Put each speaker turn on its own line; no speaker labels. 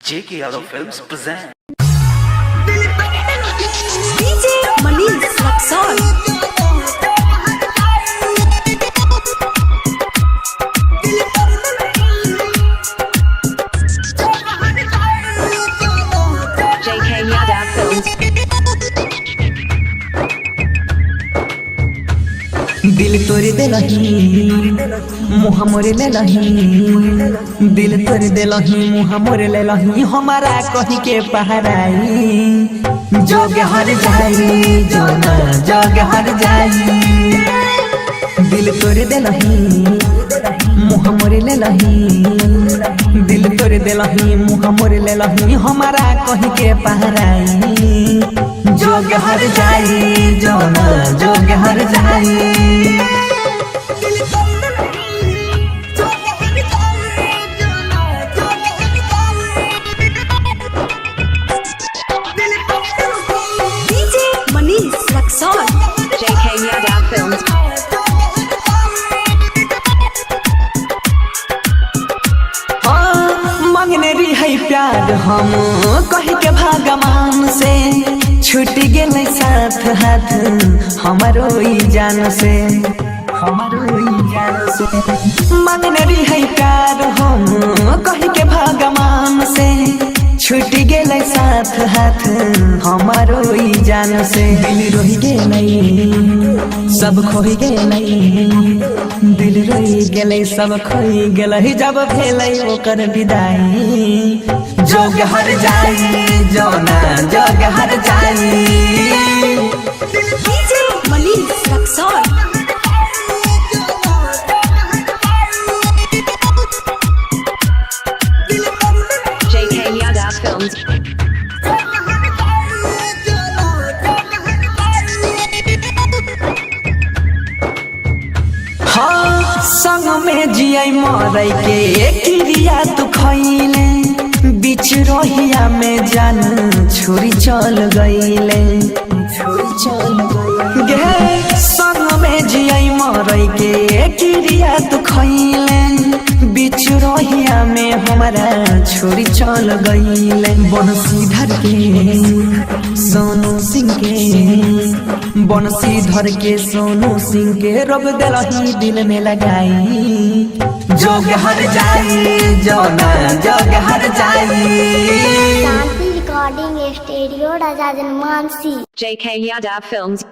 JK Yadav Films present
DJ Manish Luxor. JK Yadav Films.
दिल तोड़ दे मुँह मोरे ले दिल तोड़ दे मुँह मोरे ले हमारा कहीं के पहराई जोग हर जाई जो ना जोग हर जाई दिल तोड़ दे मुँह मोरे ले दिल तोड़ दे मुँह मोरे ले हमारा कहीं के पहराई जोग हर जाई जो ना जोग हर जाई
DJ Manish Luxor. JK Yadav Films.
मांगने रही है प्यार हम कह के भगवान से छूट गए साथ हाथ हमारो ई जान से हमारो ई जान से मांगने रही है प्यार हम कह के भगवान से छूट गए साथ हाथ हमारो ई जान से दिल रोही गे नहीं सब खोई गे नहीं दिल रोई गेले सब खोई गेले जब भेलै ओकर विदाई जोग हर जाई जो ना जोग हर जाई
DJ Manish Luxor. JK Yadav Films.
हाँ संग में जिया मरई के क्रिया तू खैले बीच रोहिया में जान छोरी चल गईले छोरी चल गईले संग में जिया मरई के क्रिया तू खैले बीच रोहिया में हमारा छोरी चल गईले बनसीधर के सोनू सिंह के बनसीधर के सोनू सिंह के रब दिलही दिल में लगाई जोग हर जाई जो ना जोग हर जाई
शांति रिकॉर्डिंग स्टूडियो राजा जनमानसी
JK Yadav Films.